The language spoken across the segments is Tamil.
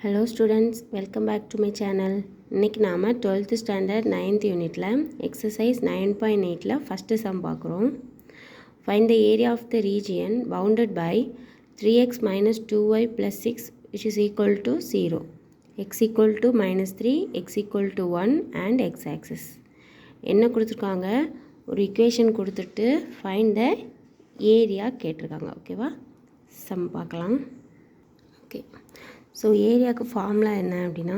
Hello students, welcome back to my channel. இன்னைக்கு நாம 12th standard 9th unitல exercise 9.8ல first sum பார்க்குறோம். Find the area of the region bounded by 3x minus 2y plus 6 which is equal to 0. X equal to minus 3, x equal to 1 and x axis. என்ன கொடுத்துருக்காங்க? ஒரு equation கொடுத்துட்டு find the area கேட்டிருக்காங்க. ஓகேவா? sum பார்க்கலாம். ஓகே. ஸோ ஏரியாவுக்கு ஃபார்முலா என்ன அப்படின்னா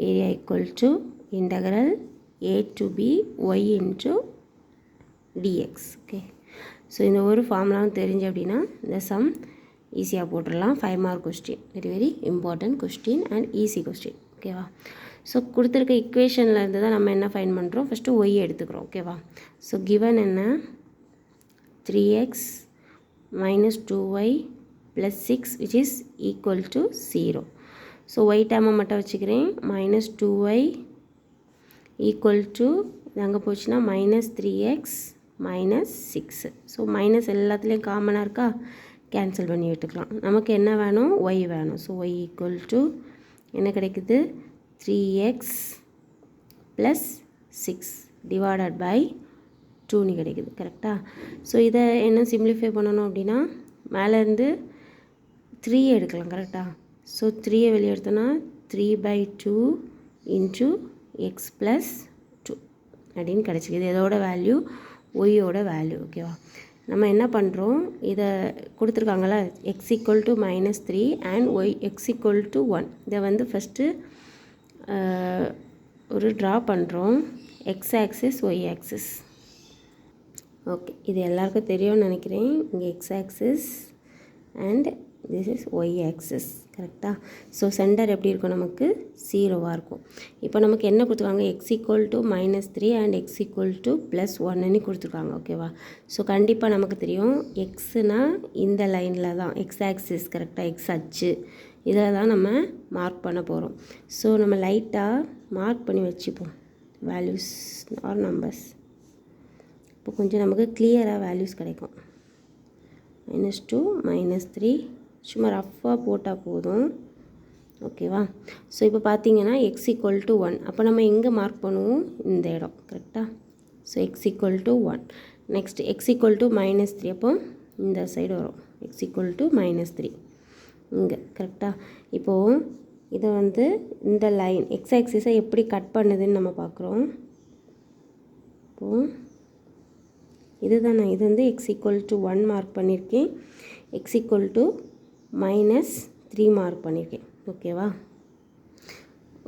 area equal to integral a to b y into dx. Okay, so இந்த ஒரு ஃபார்முலாவும் தெரிஞ்சு அப்படின்னா இந்த சம் ஈஸியாக போட்டுடலாம். 5 mark question, very important question and easy question. ஓகேவா? ஸோ கொடுத்துருக்க இக்குவேஷனில் இருந்து தான் நம்ம என்ன ஃபைண்ட் பண்ணுறோம், ஃபஸ்ட்டு ஒய் எடுத்துக்கிறோம். ஓகேவா? ஸோ கிவன் என்ன, 3x minus 2y plus 6 which is equal to 0. So y டேர்மை மட்டும் வச்சுக்கிறேன். minus 2y equal to அங்கே போச்சுன்னா minus 3x minus 6. So minus எல்லாத்துலேயும் காமனாக இருக்கா, கேன்சல் பண்ணி விட்டுக்கலாம். நமக்கு என்ன வேணும், y வேணும். ஸோ y equal to என்ன கிடைக்குது, 3x plus 6 divided by 2 கிடைக்குது. கரெக்டாக? ஸோ இதை என்ன சிம்பிளிஃபை பண்ணணும் அப்படின்னா மேலேருந்து 3 எடுக்கலாம். கரெக்டாக? ஸோ 3 வெளியே எடுத்தோன்னா 3/2 இன்ட்டு எக்ஸ் ப்ளஸ் 2 அப்படின்னு கிடச்சிக்குது. இதோட வேல்யூ ஒய்யோட வேல்யூ. ஓகேவா? நம்ம என்ன பண்ணுறோம், இதை கொடுத்துருக்காங்களா x equal to -3 and y x equal to 1. இதை வந்து ஃபஸ்ட்டு ஒரு ட்ரா பண்ணுறோம், x axis y axis. Okay, இது எல்லாருக்கும் தெரியும்னு நினைக்கிறேன். இங்கே x axis and this is y axis. கரெக்டாக? ஸோ சென்டர் எப்படி இருக்கும், நமக்கு 0வாக இருக்கும். இப்போ நமக்கு என்ன கொடுத்துருக்காங்க, x equal to -3 and x equal to +1 கொடுத்துருக்காங்க. ஓகேவா? ஸோ கண்டிப்பாக நமக்கு தெரியும் எக்ஸுனா இந்த லைனில் தான், எக்ஸ் ஆக்சிஸ். கரெக்டாக? எக்ஸ் அச்சு இதில் தான் நம்ம மார்க் பண்ண போகிறோம். ஸோ நம்ம லைட்டாக மார்க் பண்ணி வச்சுப்போம் வேல்யூஸ் ஆர் நம்பர்ஸ். இப்போ கொஞ்சம் நமக்கு கிளியராக வேல்யூஸ் கிடைக்கும். -2 -3 சும்மா ரஃப்பாக போட்டால் போதும். ஓகேவா? ஸோ இப்போ பார்த்தீங்கன்னா எக்ஸ் ஈக்குவல் டு 1. அப்போ நம்ம எங்கே மார்க் பண்ணுவோம், இந்த இடம். கரெக்டாக? So X equal to 1. Next X equal to -3. அப்போ இந்த சைடு வரும், எக்ஸ் ஈக்குவல் டு -3 இங்கே. கரெக்டாக? இப்போது இதை வந்து இந்த லைன் எக்ஸ் ஆக்சிஸை எப்படி கட் பண்ணுதுன்னு நம்ம பார்க்குறோம். இப்போது இதுதான் இது வந்து எக்ஸ் ஈக்குவல் டு 1 மார்க் பண்ணியிருக்கேன், எக்ஸ் ஈக்குவல் டு -3 மார்க் பண்ணியிருக்கேன். ஓகேவா?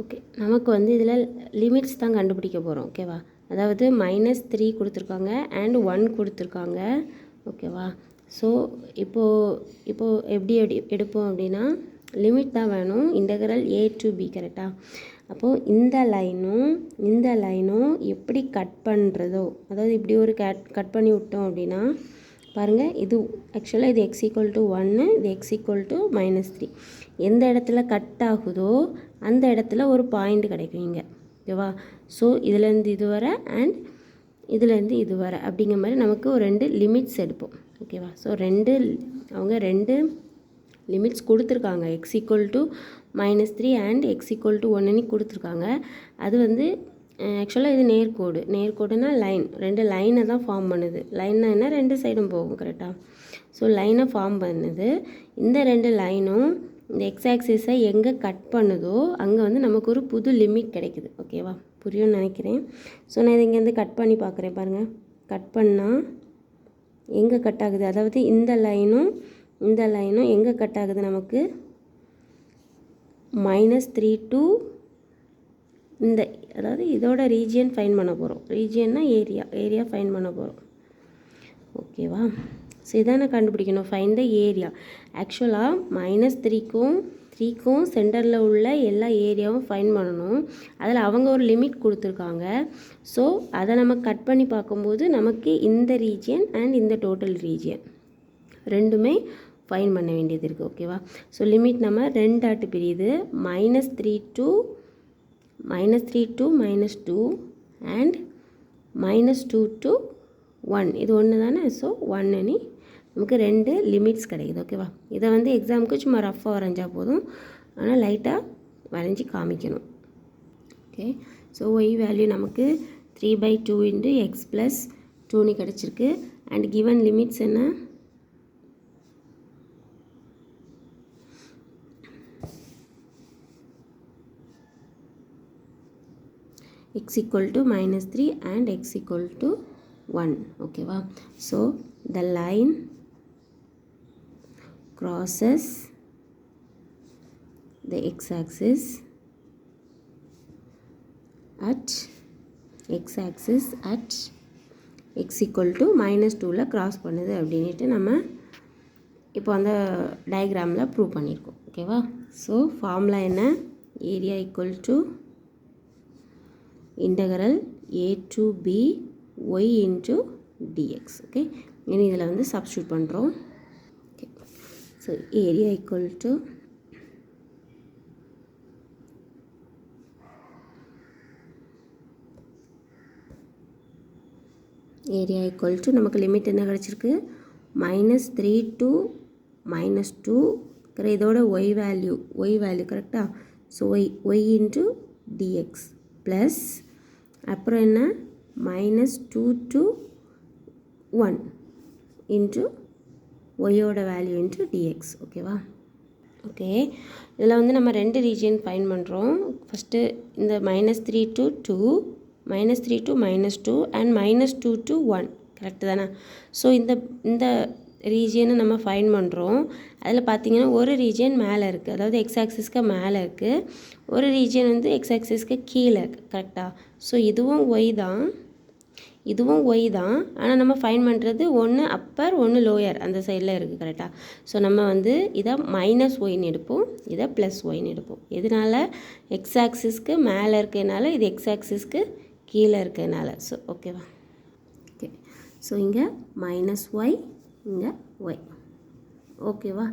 ஓகே, நமக்கு வந்து இதில் லிமிட்ஸ் தான் கண்டுபிடிக்க போகிறோம். ஓகேவா? அதாவது -3 கொடுத்துருக்காங்க அண்ட் 1 கொடுத்துருக்காங்க. ஓகேவா? ஸோ இப்போது எப்படி எடுப்போம் அப்படின்னா லிமிட் தான் வேணும், இன்டகரல் a to b. கரெக்டாக? அப்போது இந்த லைனும் எப்படி கட் பண்ணுறதோ, அதாவது இப்படி ஒரு கட் பண்ணி விட்டோம் அப்படின்னா பாருங்கள், இது ஆக்சுவலாக இது எக்ஸ் ஈக்குவல் டு 1, இது எக்ஸ் ஈக்குவல் டு -3. எந்த இடத்துல கட் ஆகுதோ அந்த இடத்துல ஒரு பாயிண்ட் கிடைக்கும் இங்கே. ஓகேவா? ஸோ இதுலேருந்து இது வர அண்ட் இதுலேருந்து இது வர அப்படிங்கிற மாதிரி நமக்கு ஒரு 2 லிமிட்ஸ் எடுப்போம். ஓகேவா? ஸோ அவங்க 2 லிமிட்ஸ் கொடுத்துருக்காங்க, X equal to -3 and X equal to 1 கொடுத்துருக்காங்க. அது வந்து ஆக்சுவலாக இது நேர்கோடுனா லைன், 2 லைனை தான் ஃபார்ம் பண்ணுது. லைன்னா என்ன, 2 சைடும் போகும். கரெக்டாக? ஸோ லைனை ஃபார்ம் பண்ணுது. இந்த 2 லைனும் இந்த எக்ஸ் ஆக்சிஸை எங்கே கட் பண்ணுதோ அங்கே வந்து நமக்கு ஒரு புது லிமிட் கிடைக்குது. ஓகேவா? புரியும்னு நினைக்கிறேன். ஸோ நான் இதை இங்கேருந்து கட் பண்ணி பார்க்குறேன். பாருங்கள், கட் பண்ணால் எங்கே கட் ஆகுது, அதாவது இந்த லைனும் எங்கே கட் ஆகுது, நமக்கு -3 to இந்த, அதாவது இதோட ரீஜியன் ஃபைன் பண்ண போகிறோம். ரீஜியன்னா ஏரியா ஃபைன் பண்ண போகிறோம். ஓகேவா? ஸோ இதான கண்டுபிடிக்கணும், ஃபைன் த ஏரியா. ஆக்சுவலாக -3க்கும் சென்டரில் உள்ள எல்லா ஏரியாவும் ஃபைன் பண்ணணும். அதில் அவங்க ஒரு லிமிட் கொடுத்துருக்காங்க. ஸோ அதை நம்ம கட் பண்ணி பார்க்கும்போது நமக்கு இந்த ரீஜியன் அண்ட் இந்த டோட்டல் ரீஜியன் ரெண்டுமே ஃபைன் பண்ண வேண்டியது இருக்குது. ஓகேவா? ஸோ லிமிட் நம்ம 2 ஆட்டு பிரியுது, -3 to -2 and -2 to 1. இது ஒன்று தானே. ஸோ 1 நீ நமக்கு 2 லிமிட்ஸ் கிடைக்குது. ஓகேவா? இதை வந்து எக்ஸாமுக்கு சும்மா ரஃப்பாக வரைஞ்சா போதும், ஆனால் லைட்டாக வரைஞ்சி காமிக்கணும். ஓகே, ஸோ ஒய் வேல்யூ நமக்கு 3/2 இன்ட்டு எக்ஸ் ப்ளஸ் 2ன்னு கிடச்சிருக்கு. அண்ட் கிவன் லிமிட்ஸ் என்ன? x equal to -3 and x equal to 1. ஓகேவா? So the line crosses the x-axis at x equal to -2ல cross பண்ணுது அப்படின்ட்டு நம்ம இப்போ அந்த டயக்ராமில் ப்ரூவ் பண்ணியிருக்கோம். ஓகேவா? ஸோ ஃபார்முலா என்ன? Area equal to integral a to b y into dx. Okay, இனி இதில் வந்து சப்ஸ்டியூட் பண்ணுறோம். Okay, so area equal to நமக்கு லிமிட் என்ன கிடச்சிருக்கு? -3 to -2 இதோட ஒய் வேல்யூ கரெக்டாக? So y into dx plus அப்புறம் என்ன? -2 to 1 இன்ட்டு ஒய்யோட வேல்யூ இன்ட்டு டிஎக்ஸ். ஓகேவா? ஓகே, இதில் வந்து நம்ம 2 ரீஜியன் ஃபைண்ட் பண்ணுறோம். ஃபஸ்ட்டு இந்த -3 to 2 -2 அண்ட் -2 to 1 கரெக்டு தானே? ஸோ இந்த ரீஜியனை நம்ம ஃபைண்ட் பண்ணுறோம். அதில் பார்த்திங்கன்னா ஒரு ரீஜியன் மேலே இருக்குது, அதாவது எக்ஸ் ஆக்சிஸ்க்கு மேலே இருக்குது, ஒரு ரீஜியன் வந்து எக்ஸ் ஆக்சிஸ்க்கு கீழே இருக்குது. கரெக்டாக? ஸோ இதுவும் ஒய் தான், ஆனால் நம்ம ஃபைண்ட் பண்ணுறது ஒன்று அப்பர் ஒன்று லோயர் அந்த சைடில் இருக்குது. கரெக்டாக? ஸோ நம்ம வந்து இதை -ஒய்ன்னு எடுப்போம், இதை +ஒய்ன்னு எடுப்போம். எதனால? எக்ஸ் ஆக்சிஸ்க்கு மேலே இருக்கிறதுனால, இது எக்ஸ் ஆக்சிஸ்க்கு கீழே இருக்கிறதுனால. ஸோ ஓகேவா? ஓகே, ஸோ இங்கே -ஒய், இங்கே ஒய். ஓகேவா?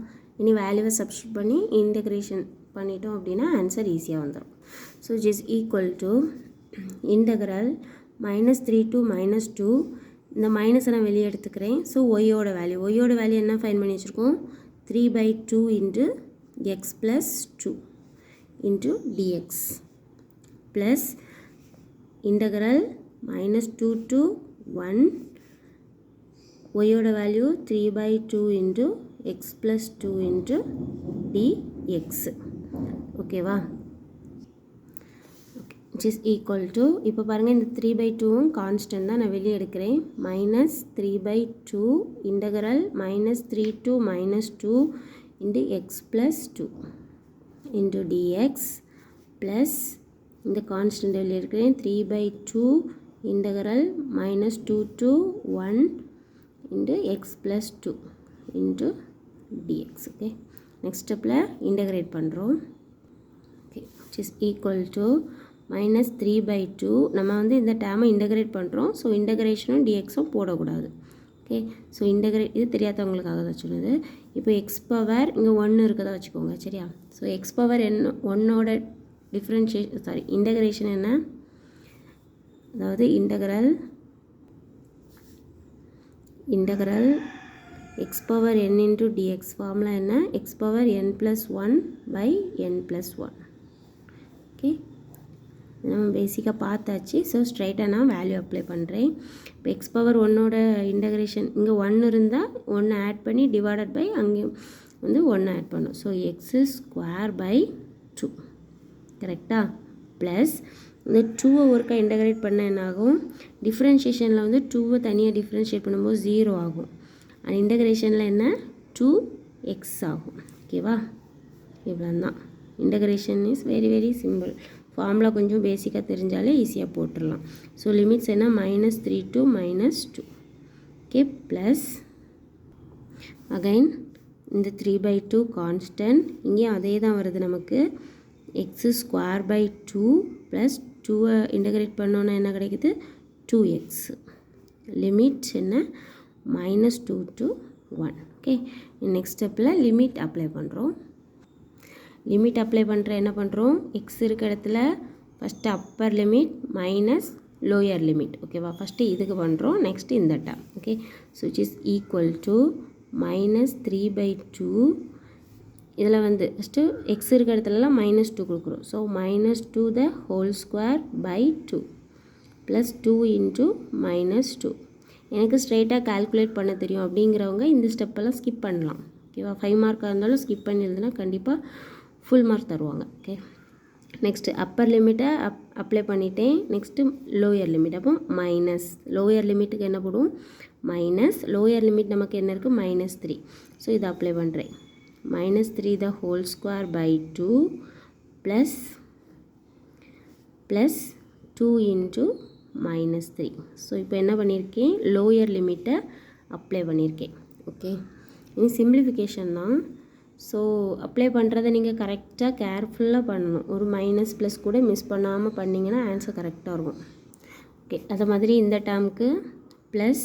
இனி வேல்யூவை சப்ஸ்டியூட் பண்ணி இன்டெக்ரேஷன் பண்ணிட்டோம் அப்படின்னா ஆன்சர் ஈஸியாக வந்துடும். So it is equal to integral -3 to -2, இந்த மைனஸை நான் வெளியே எடுத்துக்கிறேன். ஸோ ஒய்யோட வேல்யூ என்ன ஃபைன் பண்ணி வச்சுருக்கோம்? 3/2 into x plus 2 into dx plus integral -2 to 1 ஒய்யோட value 3/2 into x plus 2 into dx. ஓகேவா? Okay, it is equal to, இப்போ பாருங்கள் இந்த 3/2வும் கான்ஸ்டன்ட் தான், நான் வெளியே எடுக்கிறேன். -3/2 integral -3 to -2 into x plus 2 into dx plus இந்த கான்ஸ்டன்ட் வெளியே எடுக்கிறேன். 3/2 integral -2 to 1 into x plus 2 into dx. okay, next stepல integrate பண்ணுறோம். okay, which is equal to -3/2. நம்ம வந்து இந்த டேமை integrate பண்ணுறோம். ஸோ இன்டெக்ரேஷனும் டிஎக்ஸும் போடக்கூடாது. ஓகே, ஸோ இது தெரியாதவங்களுக்காக தான் சொன்னது. இப்போ எக்ஸ் பவர் இங்கே 1 இருக்கதா வச்சுக்கோங்க. சரியா? ஸோ எக்ஸ் பவர் ஒன்னோட இன்டெக்ரேஷன் என்ன? அதாவது integral x power n into dx formula என்ன? x power n plus 1 by n plus 1. Okay, நம்ம பேசிக்காக பார்த்தாச்சு. ஸோ ஸ்ட்ரைட்டாக நான் வேல்யூ அப்ளை பண்ணுறேன். இப்போ எக்ஸ் பவர் 1ஓட இன்டெக்ரேஷன் இங்கே 1 இருந்தால் 1 ஆட் பண்ணி டிவைடட் பை அங்கேயும் வந்து 1 ஆட் பண்ணும். ஸோ எக்ஸு ஸ்கொயர் பை 2 கரெக்டாக? ப்ளஸ் இந்த 2வை ஒருக்கா இன்டெகிரேட் பண்ண என்ன ஆகும்? டிஃப்ரென்ஷியேஷனில் வந்து 2வை தனியாக டிஃப்ரென்ஷியேட் பண்ணும்போது 0 ஆகும். அண்ட் இன்டெகிரேஷனில் என்ன? 2x ஆகும். ஓகேவா? இவ்வளோ தான். Integration is very very simple. Formula கொஞ்சம் பேசிக்காக தெரிஞ்சாலே ஈஸியாக போட்டுடலாம். ஸோ லிமிட்ஸ் என்ன? -3 to -2. ஓகே, ப்ளஸ் அகைன் இந்த 3/2 கான்ஸ்டன்ட், இங்கேயும் அதே தான் வருது நமக்கு. எக்ஸு ஸ்கொயர் பை 2 ப்ளஸ் 2வை இன்டெகிரேட் பண்ணோன்னா என்ன கிடைக்குது? 2x. லிமிட் என்ன? -2 to 1. ஓகே, நெக்ஸ்ட் ஸ்டெப்பில் லிமிட் அப்ளை பண்ணுறோம். லிமிட் அப்ளை பண்ணுற என்ன பண்ணுறோம்? எக்ஸ் இருக்க இடத்துல first upper limit minus lower limit. ஓகேவா? ஃபஸ்ட்டு இதுக்கு பண்ணுறோம், நெக்ஸ்ட்டு இந்த term. Okay, so it is equal to minus 3 by 2 இதில் வந்து ஃபஸ்ட்டு எக்ஸ் இருக்கிற இடத்துலலாம் -2 கொடுக்குறோம். So -2 the whole square by 2 plus 2 into -2. எனக்கு ஸ்ட்ரெயிட்டாக கால்குலேட் பண்ண தெரியும் அப்படிங்கிறவங்க இந்த ஸ்டெப்பெல்லாம் ஸ்கிப் பண்ணலாம். ஓகேவா, 5 மார்க்காக இருந்தாலும் ஸ்கிப் பண்ணி எழுதுனா கண்டிப்பாக ஃபுல் மார்க் தருவாங்க. ஓகே, நெக்ஸ்ட்டு அப்பர் லிமிட்டை அப்ளை பண்ணிட்டேன். Next lower limit. அப்போ மைனஸ் லோயர் லிமிட்டுக்கு என்ன போடும், மைனஸ் லோயர் லிமிட் நமக்கு என்ன இருக்குது, -3. ஸோ இதை அப்ளை பண்ணுறேன். -3 the whole square by 2 plus 2 into -3. So இப்போ என்ன பண்ணியிருக்கேன், லோயர் லிமிட்டை அப்ளை பண்ணியிருக்கேன். ஓகே, இனி சிம்பிளிஃபிகேஷன் தான். ஸோ அப்ளை பண்ணுறதை நீங்கள் கரெக்டாக கேர்ஃபுல்லாக பண்ணணும். ஒரு மைனஸ் ப்ளஸ் கூட மிஸ் பண்ணாமல் பண்ணிங்கன்னா ஆன்சர் கரெக்டாக இருக்கும். ஓகே, அது மாதிரி இந்த டேர்முக்கு plus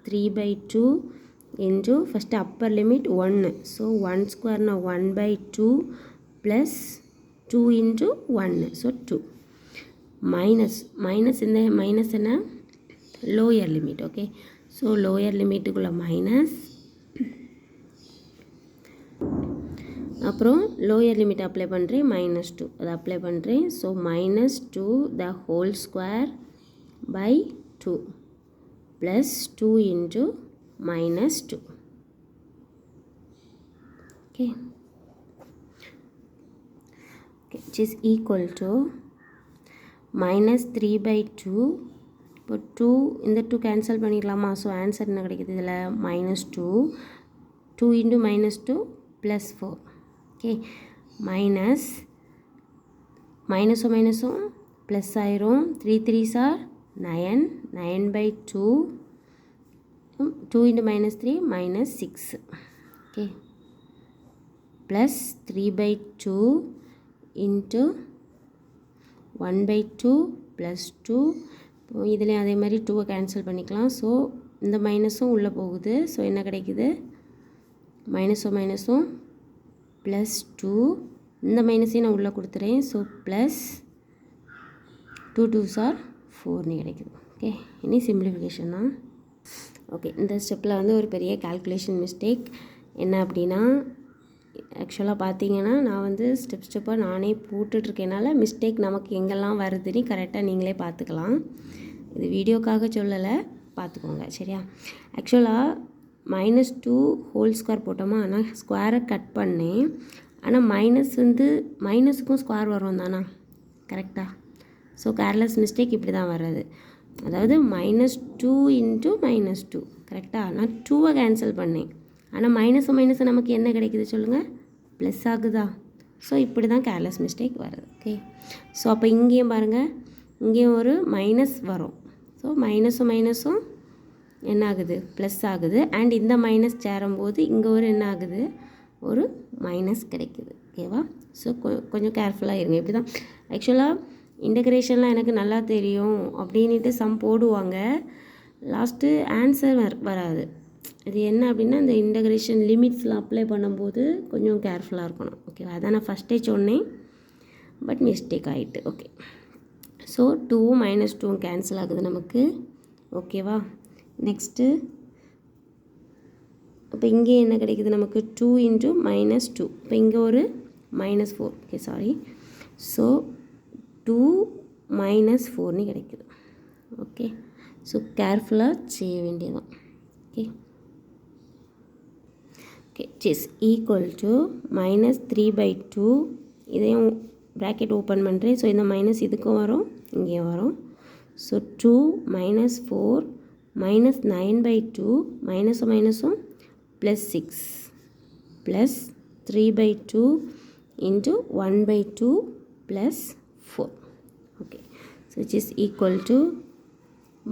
3 by 2 into first upper limit 1. So 1 square na 1 by 2 plus 2 into 1. So 2. Minus in the minus na lower limit. Okay. So lower limit kulla minus. அப்புறம் lower limit apply பண்ணுறேன் -2. அது apply பண்ணுறேன். So -2 the whole square by 2 plus 2 into -2. Okay, which is equal to -3 by 2. இப்போ 2 இந்த 2 கேன்சல் பண்ணிடலாமா. ஸோ ஆன்சர் என்ன கிடைக்குது, இதில் -2 2 into -2 plus 4. ஓகே, மைனஸும் ப்ளஸ் ஆயிரும். 3 3s are 9. 9 by 2 2 into -3 -6. Okay, plus 3 by 2 into 1 by 2 plus 2. இப்போ இதுலேயும் அதே மாதிரி 2 கேன்சல் பண்ணிக்கலாம். ஸோ இந்த மைனஸும் உள்ளே போகுது. ஸோ என்ன கிடைக்குது, மைனஸும் ப்ளஸ் 2. இந்த மைனஸையும் நான் உள்ளே கொடுத்துறேன். ஸோ ப்ளஸ் 2 2s are 4 கிடைக்குது. ஓகே, இனி சிம்பிளிஃபிகேஷன் தான். ஓகே, இந்த ஸ்டெப்பில் வந்து ஒரு பெரிய கால்குலேஷன் மிஸ்டேக் என்ன அப்படின்னா, ஆக்சுவலாக பார்த்தீங்கன்னா நான் வந்து ஸ்டெப்பாக நானே போட்டுட்ருக்கேனால மிஸ்டேக் நமக்கு எங்கெல்லாம் வருதுன்னு கரெக்டாக நீங்களே பார்த்துக்கலாம். இது வீடியோக்காக சொல்லலை, பார்த்துக்கோங்க சரியா. ஆக்சுவலாக -2 ஹோல் ஸ்கொயர் போட்டோமா, ஆனால் ஸ்கொயரை கட் பண்ணேன். ஆனால் மைனஸ் வந்து மைனஸுக்கும் ஸ்கொயர் வரும் தானா, கரெக்டாக. ஸோ கேர்லெஸ் மிஸ்டேக் இப்படி தான் வர்றது. அதாவது -2 into -2 கரெக்டாக. நான் 2வை கேன்சல் பண்ணேன். ஆனால் மைனஸும் நமக்கு என்ன கிடைக்குது சொல்லுங்கள், ப்ளஸ் ஆகுதா. ஸோ இப்படி தான் கேர்லெஸ் மிஸ்டேக் வருது. ஓகே, ஸோ அப்போ இங்கேயும் பாருங்கள், இங்கேயும் ஒரு மைனஸ் வரும். ஸோ மைனஸும் என்ன ஆகுது, ப்ளஸ் ஆகுது. அண்ட் இந்த மைனஸ் சேரும்போது இங்கே ஒரு என்ன ஆகுது, ஒரு மைனஸ் கிடைக்குது. ஓகேவா. ஸோ கொஞ்சம் கேர்ஃபுல்லாக இருங்க. இப்படி தான் ஆக்சுவலாக இன்டகிரேஷன்லாம் எனக்கு நல்லா தெரியும் அப்படின்ட்டு சம் போடுவாங்க, லாஸ்ட்டு ஆன்சர் வராது. இது என்ன அப்படின்னா, இந்த இன்டகிரேஷன் லிமிட்ஸ்லாம் அப்ளை பண்ணும்போது கொஞ்சம் கேர்ஃபுல்லாக இருக்கணும். ஓகேவா, அதான் நான் ஃபஸ்ட்டே சொன்னேன், பட் மிஸ்டேக் ஆகிட்டு. ஓகே, ஸோ 2 -2 கேன்சல் ஆகுது நமக்கு. ஓகேவா, நெக்ஸ்ட்டு இப்போ இங்கே என்ன கிடைக்குது நமக்கு, 2 into -2. இப்போ இங்கே ஒரு -4. Okay, sorry. ஸோ 2 -4 கிடைக்குது. ஓகே, ஸோ கேர்ஃபுல்லாக செய்ய வேண்டியதான். Okay okay, is equal to -3 by 2. இதையும் ப்ராக்கெட் ஓப்பன் பண்ணுறேன். ஸோ இந்த மைனஸ் இதுக்கும் வரும், இங்கேயும் வரும். ஸோ 2 -4 -9 by 2 மைனஸும் +6 plus 3 by 2 into 1 by 2 plus 4. Okay, so which is equal to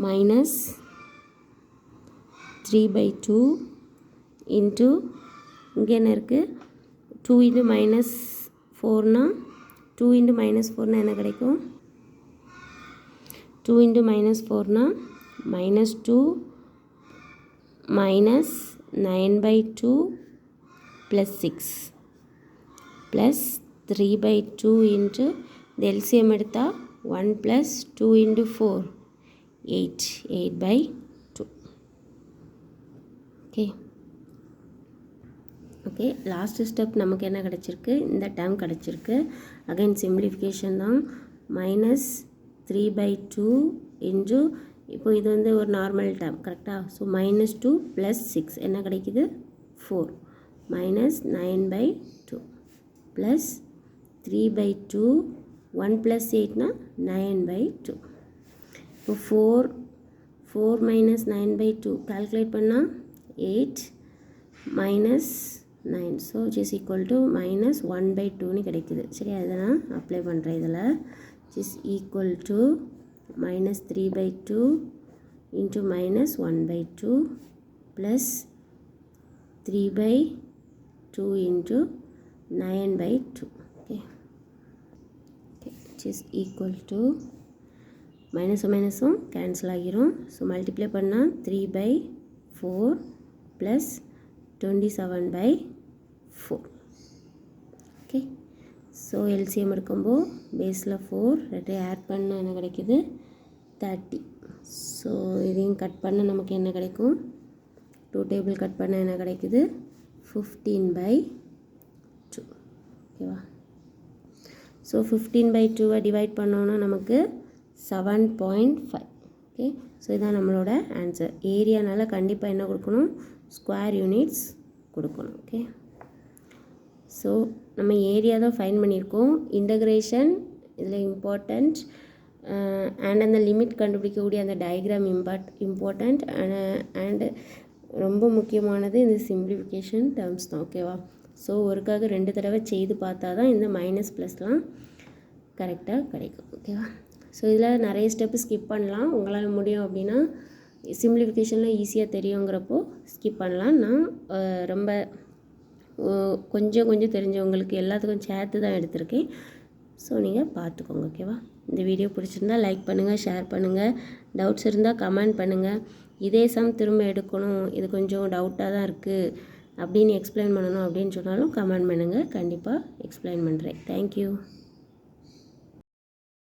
-3 by 2 into இங்கே என்ன இருக்குது, 2 into -4னா 2 into -4னா என்ன கிடைக்கும், 2 into -4னா -2 -9 by 2 plus 6 plus 3 by 2 into the LCM எடுத்தா 1 plus 2 into 4 8 by 2. Okay, okay, last step நமக்கு என்ன கிடச்சிருக்கு, இந்த டேர்ம் கிடச்சிருக்கு. அகைன் சிம்பிளிஃபிகேஷன் தான். -3/2 இன்ட்டு, இப்போ இது வந்து ஒரு நார்மல் டேர்ம் கரெக்டாக. ஸோ -2 + 6 என்ன கிடைக்குது 4, -9/2 ப்ளஸ் 3/2, 1 + 8 9/2. இப்போ 4 - 9/2 கால்குலேட் பண்ணால் 8 - 9, so which is equal to -1/2ன்னு கிடைக்குது. சரி, அதை நான் அப்ளை பண்ணுறேன் இதில். which is equal to -3/2 into -1/2 plus 3/2 into 9/2. okay, which is equal to மைனஸும் கேன்சல் ஆகிரும். ஸோ மல்டிப்ளை பண்ணால் 3/4 ப்ளஸ் 27/4. ஓகே, ஸோ எல்சிஎம் எடுக்கும்போது பேஸில் 4 ரெட்டையை ஆட் பண்ண என்ன கிடைக்குது 30. ஸோ இதையும் கட் பண்ண நமக்கு என்ன கிடைக்கும், 2 டேபிள் கட் பண்ண என்ன கிடைக்குது 15/2. ஓகேவா. ஸோ 15/2 டிவைட் பண்ணோன்னா நமக்கு 7.5. ஓகே, ஸோ இதான் நம்மளோட ஆன்சர். ஏரியானால கண்டிப்பாக என்ன கொடுக்கணும், ஸ்கொயர் யூனிட்ஸ் கொடுக்கணும். ஓகே, ஸோ நம்ம ஏரியா தான் ஃபைன் பண்ணியிருக்கோம். இன்டகிரேஷன் இதில் இம்பார்ட்டண்ட், அண்ட் அந்த லிமிட் கண்டுபிடிக்கக்கூடிய அந்த டயக்ராம் இம்பார்ட்டண்ட், அண்டு ரொம்ப முக்கியமானது இந்த சிம்பிளிஃபிகேஷன் டேர்ம்ஸ் தான். ஓகேவா. ஸோ ஒருக்காக 2 தடவை செய்து பார்த்தா தான் இந்த மைனஸ் ப்ளஸ்லாம் கரெக்டாக கிடைக்கும். ஓகேவா. ஸோ இதில் நிறைய ஸ்டெப்பு ஸ்கிப் பண்ணலாம். உங்களால் முடியும் அப்படின்னா சிம்பிளிஃபிகேஷனில் ஈஸியாக தெரியுங்கிறப்போ ஸ்கிப் பண்ணலாம். நான் ரொம்ப கொஞ்சம் தெரிஞ்சவங்களுக்கு எல்லாத்துக்கும் சேர்த்து தான் எடுத்திருக்கேன். ஸோ நீங்கள் பார்த்துக்கோங்க. ஓகேவா. இந்த வீடியோ பிடிச்சிருந்தால் லைக் பண்ணுங்கள், ஷேர் பண்ணுங்கள். டவுட்ஸ் இருந்தால் கமெண்ட் பண்ணுங்கள். இதே சம் திரும்ப எடுக்கணும், இது கொஞ்சம் டவுட்டாக தான் இருக்குது அப்படின்னு எக்ஸ்பிளைன் பண்ணணும் அப்படின்னு சொன்னாலும் கமெண்ட் பண்ணுங்கள். கண்டிப்பாக எக்ஸ்பிளைன் பண்ணுறேன். தேங்க்யூ.